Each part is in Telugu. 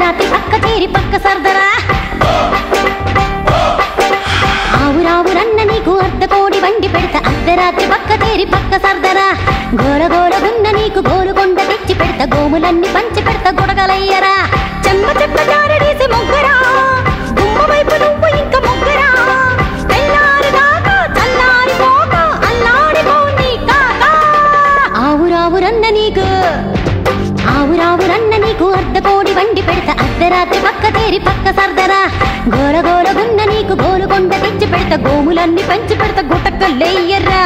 అర్ధరాత్రి పక్క చేరి పక్క సర్దరా ఆవురావురన్న నీకు అర్ధ కోడి వండి పెడతా అర్ధరాత్రి పక్క చేరి పక్క సర్దరా గోల గోలగున్న నీకు గోలుకొండ తెచ్చి పెడతా గోములన్నీ పంచి పెడతా గొడగలయ్యరా చెమ్మ చెక్క జారడేసి మొగ్గరా గుమ్మ వైపు నువ్వు ఇంకా మొగ్గరా తెల్లారుదాకా చల్లారిపోక అల్లాడిపో నీ కాక ఆవురావురన్న నీకు అర్ధ కోడి వండి పెడతా అర్ధరాత్రి పక్క తేరి పక్క సర్దరా గోల గోలగున్న నీకు గోలుకొండ తెచ్చి పెడతా గోములన్నీ పంచి పెడతా గుటక్కలేయ్యర్రా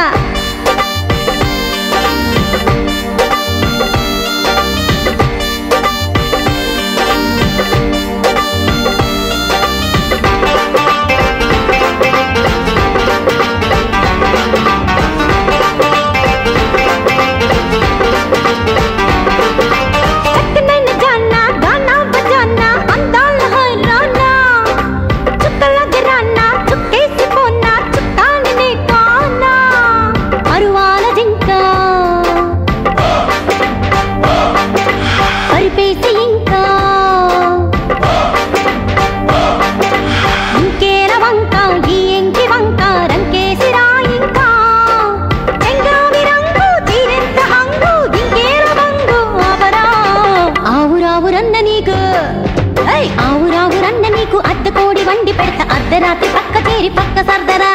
ఆవురావురన్న నీకు అర్ధ కోడి వండి పెడతా అర్ధరాత్రి పక్క చేరి పక్క సర్దరా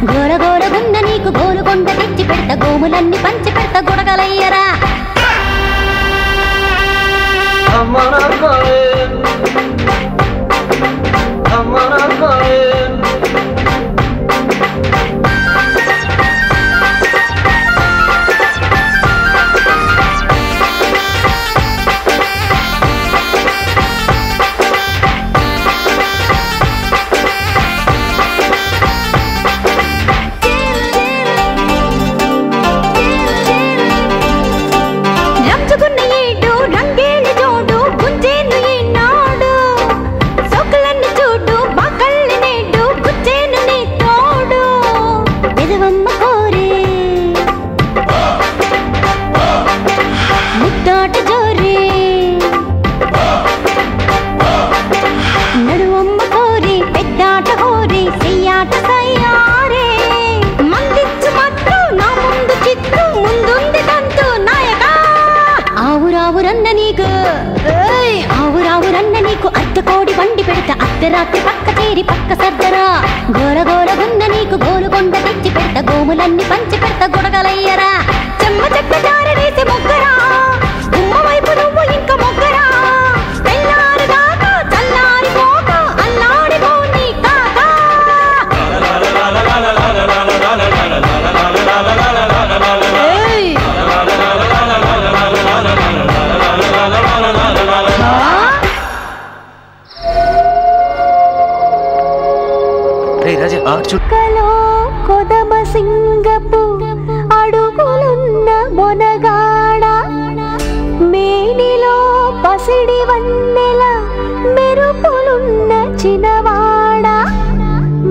గోల గోలగున్న నీకు గోలుకొండ తెచ్చి పెడతా గోములన్నీ పంచి పెడతా గొడగలయ్యరా ఆవురావురన్న నీకు అర్ధ కోడి వండి పెడతా అర్ధరాత్రి పక్క చేరి పక్క సర్దరా గోల గోలగున్న నీకు గోలుకొండ తెచ్చి పెడతా గోములన్నీ పంచి పెడతా గొడగలయ్యరా చెమ్మ చెక్క జారడేసి మొగ్గరా గుమ్మ వైపు నువ్వు ఇంకా మొగ్గరా తెల్లారుదాకా చల్లారిపోక అల్లాడిపో నీ కాక చుక్కలో కొదమ సింగపు అడుగులున్న మొనగాడ మేనిలో పసిడి వన్నెల మెరుపులున్న చిన్నవాడ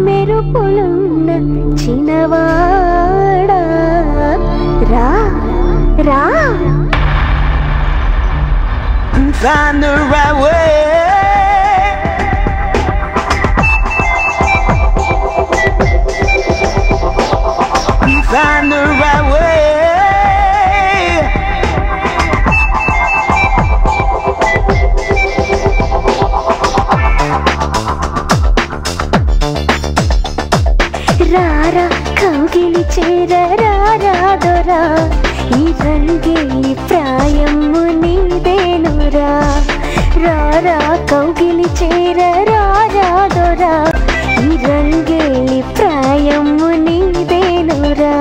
మెరుపులున్న చిన్నవాడ రా రా Find the right way. Find the right way. రారా కౌగిలి చేర రారా దొరా ఈ రంగేలి ప్రాయము నీదేనురా రారా కౌగిలి చేర రారా దొరా ఈ రంగేలి ప్రాయము నీదేనురా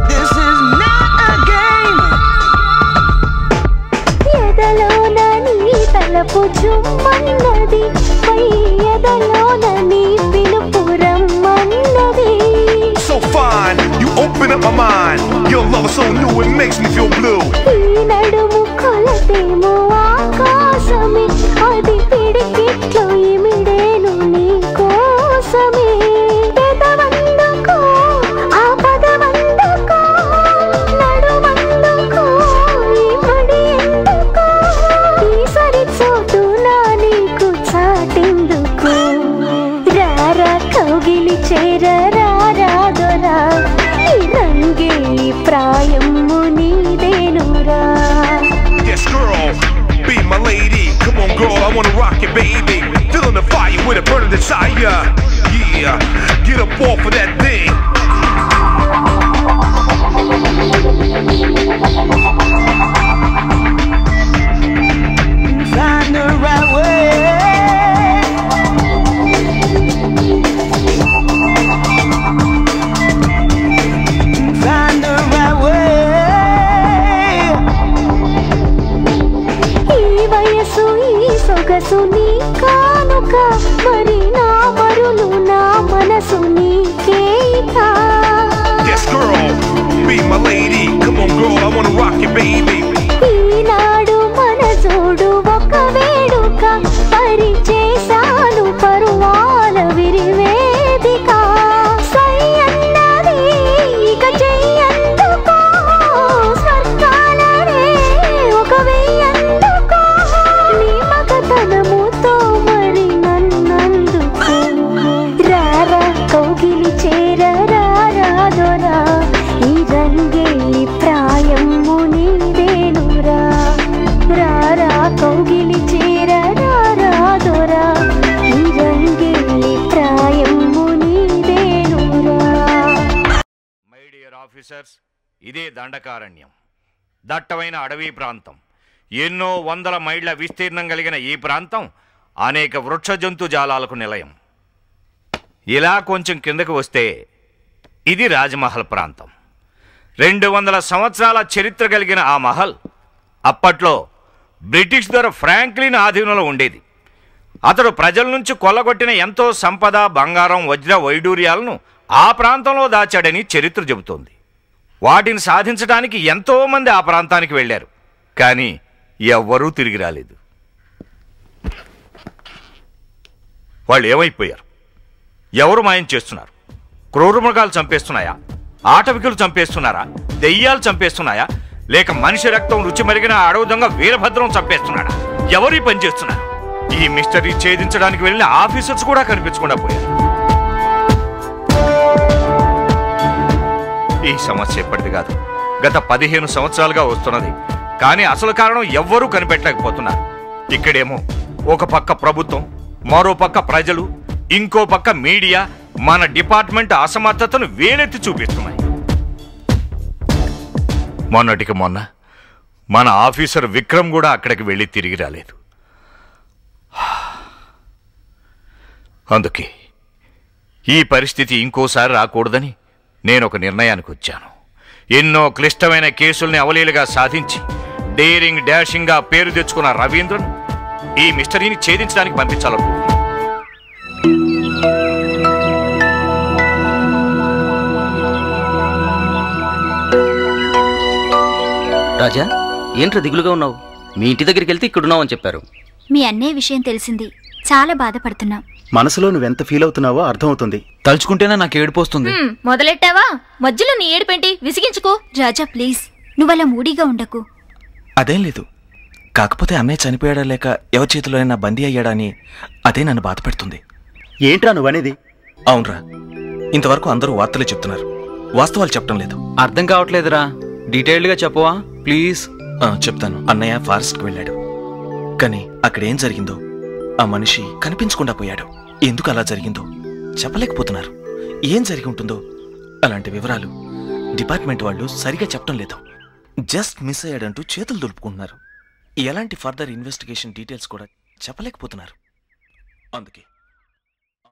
This is not a game. it makes me feel blue. ఈ నడుము కొలతేమో ఆకాశమే అది పిడికిట్లో ఇమిడేను నీ కోసమే పెదవందుకో ఆ పదవందుకో నడుమందుకో ఈ మడి ఎందుకో ఈ సరి చోటు నా నీకు చాటెందుకు రారా కౌగిలి చేరరా రాదొరా ఈ రంగే ఈ ప్రాయము నీదేనురా. Yes, girl, be my lady. Come on, girl, I wanna rock it, baby. Feeling the fire with a burning desire. Yeah, get up off of that thing. Find the right way. Find the right way. ఈ వయసు ఈ సొగసు నీ కానుక మరి నా మరులు నా మనసు నీకే ఇక. Yes, girl, be my lady. Come on, girl, I wanna rock it, baby. ఈనాడు మన జోడు ఒక వేడుక పరిచేశాను పరువాల విరివేదిక సై అన్నది ఇక చెయ్యందుకో స్వర్గాలనే ఒక వెయ్యందుకో నీ మగతనముతో మరి నన్నందుకో రారా కౌగిలి చేరరా రాదొరా ఈ రంగే ఈ ప్రాయము నీదేనురా రారా కౌగిలి చేరరా రాదొరా ఈ రంగే ఈ ప్రాయము నీదేనురా. మై డియర్ ఆఫీసర్స్, ఇదే దండకారణ్యం, దట్టమైన అడవి ప్రాంతం. ఎన్నో వందల మైళ్ళ విస్తీర్ణం కలిగిన ఈ ప్రాంతం అనేక వృక్ష జంతు జాలాలకు నిలయం. ఇలా కొంచెం కిందకు వస్తే ఇది రాజ్మహల్ ప్రాంతం. 200 సంవత్సరాల చరిత్ర కలిగిన ఆ మహల్ అప్పట్లో బ్రిటిష్ దొర ఫ్రాంక్లిన్ ఆధీనంలో ఉండేది. అతడు ప్రజల నుంచి కొల్లగొట్టిన ఎంతో సంపద, బంగారం, వజ్ర వైడూర్యాలను ఆ ప్రాంతంలో దాచాడని చరిత్ర చెబుతోంది. వాటిని సాధించడానికి ఎంతోమంది ఆ ప్రాంతానికి వెళ్ళారు, కానీ ఎవ్వరూ తిరిగి రాలేదు. వాళ్ళు ఏమైపోయారు? ఎవరు మాయం చేస్తున్నారు? క్రూరమృగాలు చంపేస్తున్నాయా? ఆటవికులు చంపేస్తున్నారా? దెయ్యాలు చంపేస్తున్నాయా? లేక మనిషి రక్తం రుచి మరిగిన అడవి దొంగ వీరభద్రం చంపేస్తున్నాడా? ఎవరు పని చేస్తున్నారు? ఈ మిస్టరీ ఛేదించడానికి వెళ్ళిన ఆఫీసర్స్ కూడా కనిపించకుండా పోయారు. ఈ సమస్య ఎప్పటిది కాదు, గత 15 సంవత్సరాలుగా వస్తున్నది. కానీ అసలు కారణం ఎవ్వరూ కనిపెట్టలేకపోతున్నారు. ఇక్కడేమో ఒక పక్క ప్రభుత్వం, మరో పక్క ప్రజలు, ఇంకో పక్క మీడియా మన డిపార్ట్మెంట్ అసమర్థతను వేలెత్తి చూపిస్తున్నాయి. మొన్నటికి మొన్న మన ఆఫీసర్ విక్రమ్ కూడా అక్కడికి వెళ్ళి తిరిగి రాలేదు. అందుకే ఈ పరిస్థితి ఇంకోసారి రాకూడదని నేను ఒక నిర్ణయానికి వచ్చాను. ఎన్నో క్లిష్టమైన కేసుల్ని అవలీలుగా సాధించి డేరింగ్ డాషింగ్గా పేరు తెచ్చుకున్న రవీంద్రను ఈ మిస్టరీని ఛేదించడానికి పంపించాలనుకుంటున్నాను. రాజా, ఏంట్రా దిగులుగా ఉన్నావు? మీ ఇంటి దగ్గరికి వెళ్తే ఇక్కడున్నావు అని చెప్పారు. మీ అన్నయ్య విషయం తెలిసింది, చాలా బాధపడుతున్నాం. మనసులో నువ్వెంత ఫీల్ అవుతున్నావో అర్థమవుతుంది. తలుచుకుంటేనే నాకు ఏడుపోస్తుంది. మొదలెట్టావా? మధ్యలో నీ ఏడుపేంటి? విసిగించుకో. రాజా ప్లీజ్, నువ్వలా మూడీగా ఉండకు. అదేం లేదు, కాకపోతే అన్నయ్య చనిపోయాడా లేక ఎవరి చేతిలో అయినా బందీ అయ్యాడా అని అదే నన్ను బాధ పెడుతుంది. ఏంట్రా నువ్వనేది? అవునరా, ఇంతవరకు అందరూ వార్తలే చెప్తున్నారు, వాస్తవాలు చెప్పడం లేదు. అర్థం కావట్లేదురా, డీటెయిల్డ్గా చెప్పవా ప్లీజ్? చెప్తాను. అన్నయ్య ఫారెస్ట్కి వెళ్ళాడు, కానీ అక్కడేం జరిగిందో ఆ మనిషి కనిపించకుండా పోయాడు. ఎందుకు అలా జరిగిందో చెప్పలేకపోతున్నారు. ఏం జరిగి ఉంటుందో అలాంటి వివరాలు డిపార్ట్మెంట్ వాళ్ళు సరిగా చెప్పడం లేదు. జస్ట్ మిస్ అయ్యాడంటూ చేతులు దులుపుకుంటున్నారు. ఎలాంటి ఫర్దర్ ఇన్వెస్టిగేషన్ డీటెయిల్స్ కూడా చెప్పలేకపోతున్నారు. అందుకే